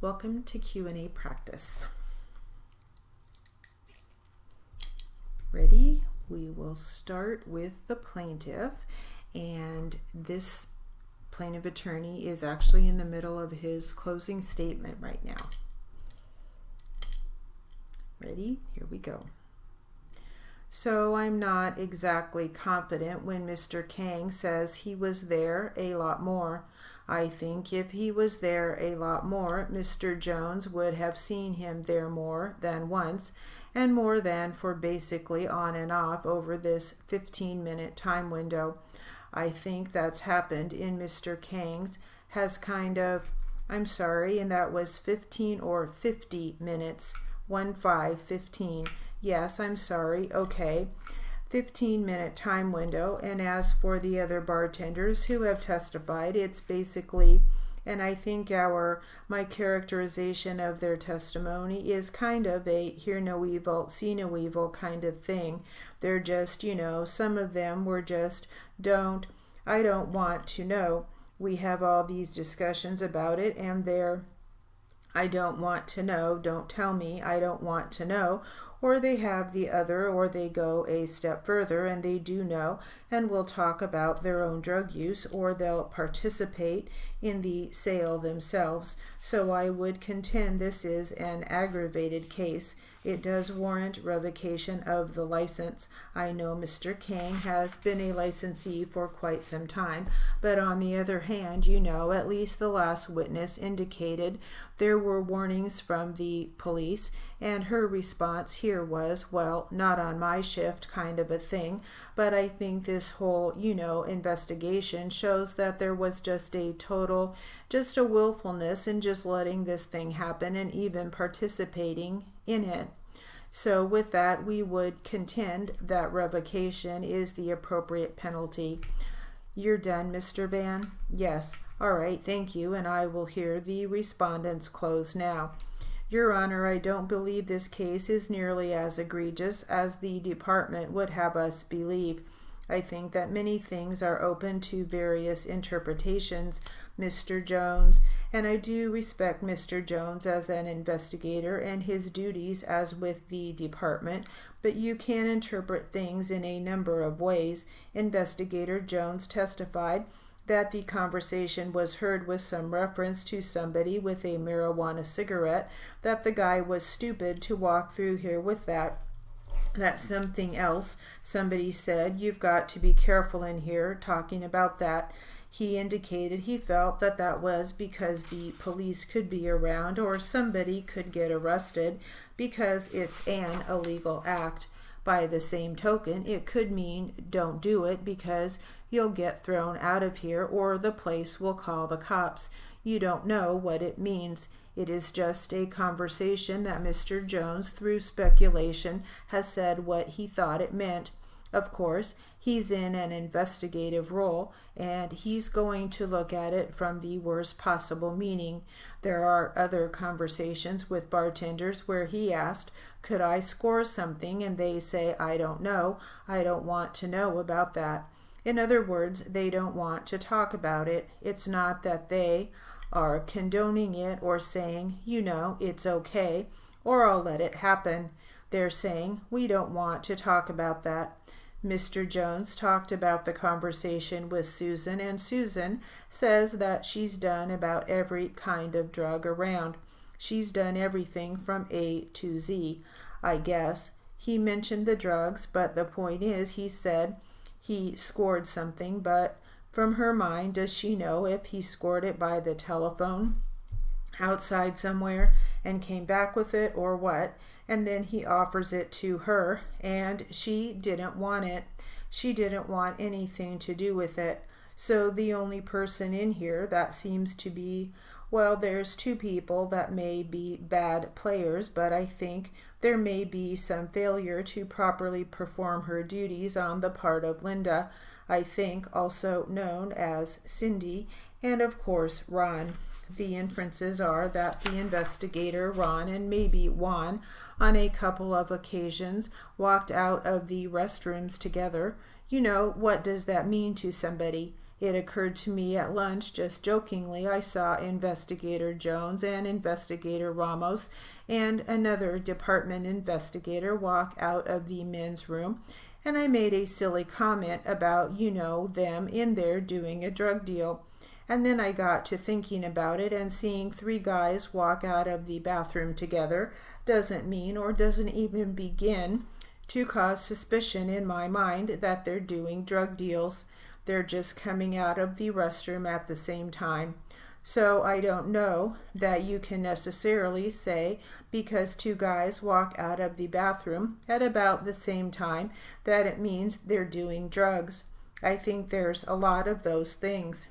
Welcome to Q&A practice. Ready? We will start with the plaintiff, and this plaintiff attorney is actually in the middle of his closing statement right now. Ready? Here we go. So I'm not exactly confident when Mr. Kang says he was there a lot more. I think if he was there a lot more, Mr. Jones would have seen him there more than once, and more than for basically on and off over this 15-minute time window. I think that's happened in Mr. Kang's has kind of, I'm sorry, and that was 15 or 50 minutes, 15. Yes, I'm sorry, okay. 15-minute time window, and as for the other bartenders who have testified, it's basically, and I think my characterization of their testimony is kind of a hear no evil, see no evil kind of thing. They're just, some of them were just, I don't want to know. We have all these discussions about it, and they're, I don't want to know, don't tell me, I don't want to know. Or they have the other, or they go a step further and they do know and will talk about their own drug use, or they'll participate in the sale themselves. So I would contend this is an aggravated case. It does warrant revocation of the license. I know Mr. Kang has been a licensee for quite some time, but on the other hand, at least the last witness indicated there were warnings from the police, and her response here was, well, not on my shift kind of a thing. But I think this whole, investigation shows that there was just a willfulness in just letting this thing happen and even participating in it. So with that, we would contend that revocation is the appropriate penalty. You're done, Mr. Van? Yes. All right, thank you, and I will hear the respondent's close now. Your Honor, I don't believe this case is nearly as egregious as the department would have us believe. I think that many things are open to various interpretations, Mr. Jones, and I do respect Mr. Jones as an investigator and his duties as with the department, but you can interpret things in a number of ways. Investigator Jones testified that the conversation was heard with some reference to somebody with a marijuana cigarette, that the guy was stupid to walk through here with that something else. Somebody said, you've got to be careful in here, talking about that. He indicated he felt that was because the police could be around or somebody could get arrested because it's an illegal act. By the same token, it could mean don't do it because you'll get thrown out of here or the place will call the cops. You don't know what it means. It is just a conversation that Mr. Jones, through speculation, has said what he thought it meant. Of course, he's in an investigative role, and he's going to look at it from the worst possible meaning. There are other conversations with bartenders where he asked, could I score something? And they say, I don't know. I don't want to know about that. In other words, they don't want to talk about it. It's not that they are condoning it or saying, it's okay, or I'll let it happen. They're saying, we don't want to talk about that. Mr. Jones talked about the conversation with Susan, and Susan says that she's done about every kind of drug around. She's done everything from A to Z, I guess. He mentioned the drugs, but the point is, he said he scored something, but from her mind, does she know if he scored it by the telephone outside somewhere and came back with it or what? And then he offers it to her, and she didn't want it. She didn't want anything to do with it. So the only person in here that seems to be, well, there's two people that may be bad players, but I think there may be some failure to properly perform her duties on the part of Linda, I think also known as Cindy, and of course Ron. The inferences are that the investigator, Ron, and maybe Juan, on a couple of occasions, walked out of the restrooms together. What does that mean to somebody? It occurred to me at lunch, just jokingly, I saw Investigator Jones and Investigator Ramos and another department investigator walk out of the men's room, and I made a silly comment about, them in there doing a drug deal. And then I got to thinking about it, and seeing 3 guys walk out of the bathroom together doesn't mean, or doesn't even begin to cause suspicion in my mind that they're doing drug deals. They're just coming out of the restroom at the same time. So I don't know that you can necessarily say because 2 guys walk out of the bathroom at about the same time that it means they're doing drugs. I think there's a lot of those things.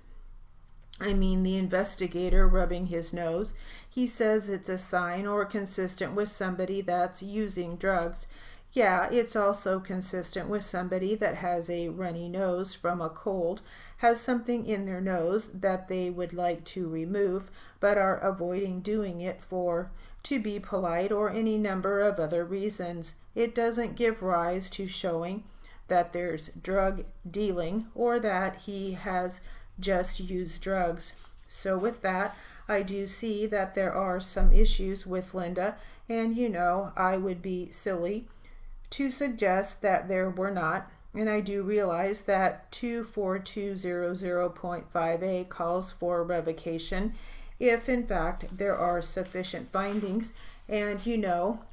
I mean, the investigator rubbing his nose, he says it's a sign or consistent with somebody that's using drugs. Yeah, it's also consistent with somebody that has a runny nose from a cold, has something in their nose that they would like to remove, but are avoiding doing it to be polite or any number of other reasons. It doesn't give rise to showing that there's drug dealing or that he has just used drugs. So with that, I do see that there are some issues with Linda, and I would be silly to suggest that there were not, and I do realize that 24200.5a calls for revocation if in fact there are sufficient findings. And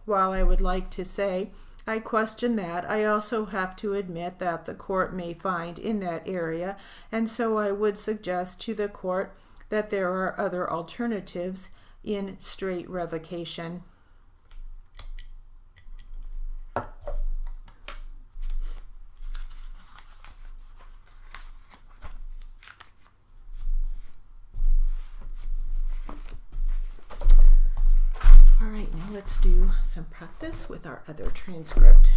while I would like to say I question that, I also have to admit that the court may find in that area, and so I would suggest to the court that there are other alternatives in straight revocation. All right, now let's do some practice with our other transcript.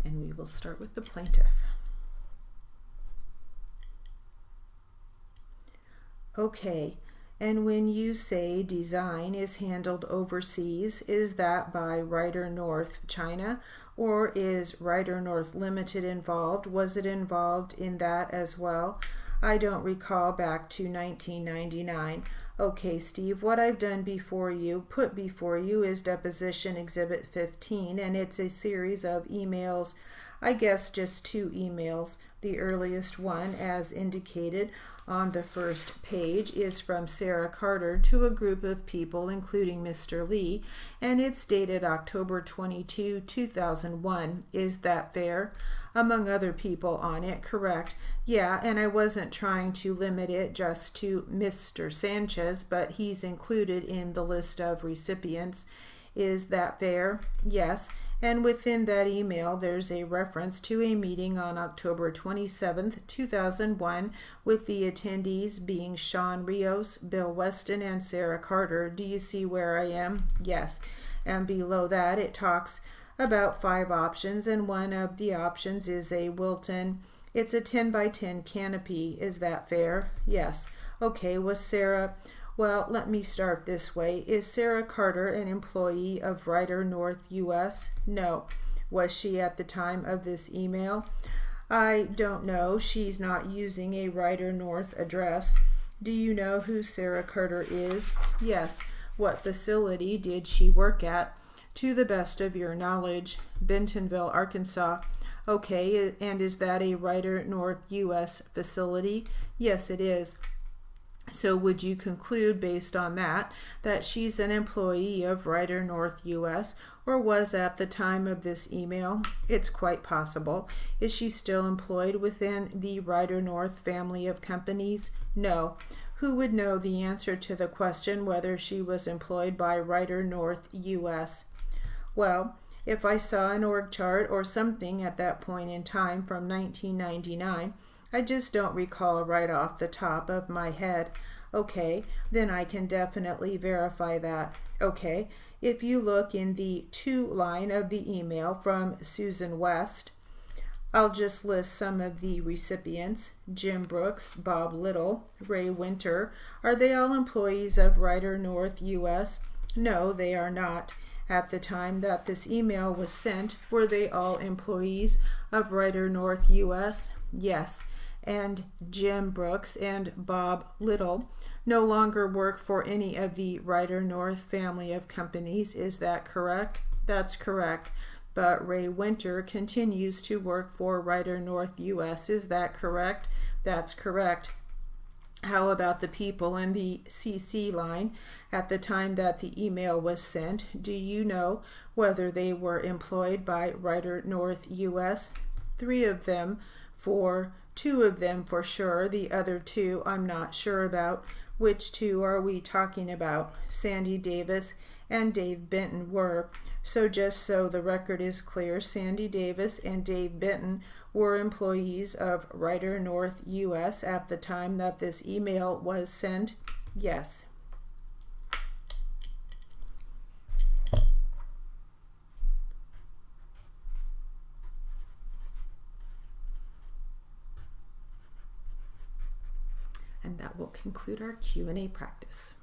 And we will start with the plaintiff. Okay. And when you say design is handled overseas, is that by Ryder North China, or is Ryder North Limited involved? Was it involved in that as well? I don't recall back to 1999. Okay, Steve, what I've done put before you is Deposition Exhibit 15, and it's a series of emails, I guess just 2 emails. The earliest one, as indicated on the first page, is from Sarah Carter to a group of people, including Mr. Lee, and it's dated October 22, 2001. Is that fair? Among other people on it, correct? Yeah, and I wasn't trying to limit it just to Mr. Sanchez, but he's included in the list of recipients. Is that fair? Yes. And within that email, there's a reference to a meeting on October 27th, 2001, with the attendees being Sean Rios, Bill Weston, and Sarah Carter. Do you see where I am? Yes. And below that, it talks about 5 options, and one of the options is a Wilton. It's a 10 by 10 canopy. Is that fair? Yes. Okay, was Sarah... Well, let me start this way. Is Sarah Carter an employee of Ryder North US? No. Was she at the time of this email? I don't know. She's not using a Ryder North address. Do you know who Sarah Carter is? Yes. What facility did she work at? To the best of your knowledge, Bentonville, Arkansas. Okay, and is that a Ryder North US facility? Yes, it is. So would you conclude based on that she's an employee of Ryder North US, or was at the time of this email? It's quite possible. Is she still employed within the Ryder North family of companies? No. Who would know the answer to the question whether she was employed by Ryder North US? Well, if I saw an org chart or something at that point in time from 1999, I just don't recall right off the top of my head. Okay, then I can definitely verify that. Okay, if you look in the to line of the email from Susan West, I'll just list some of the recipients: Jim Brooks, Bob Little, Ray Winter. Are they all employees of Ryder North US? No, they are not. At the time that this email was sent, were they all employees of Ryder North US? Yes. And Jim Brooks and Bob Little no longer work for any of the Ryder North family of companies. Is that correct? That's correct. But Ray Winter continues to work for Ryder North US. Is that correct? That's correct. How about the people in the CC line at the time that the email was sent? Do you know whether they were employed by Ryder North US? 3 of them, 2 of them for sure. The other 2 I'm not sure about. Which 2 are we talking about? Sandy Davis and Dave Benton were. So just so the record is clear, Sandy Davis and Dave Benton were employees of Ryder North US at the time that this email was sent? Yes. And that will conclude our Q&A practice.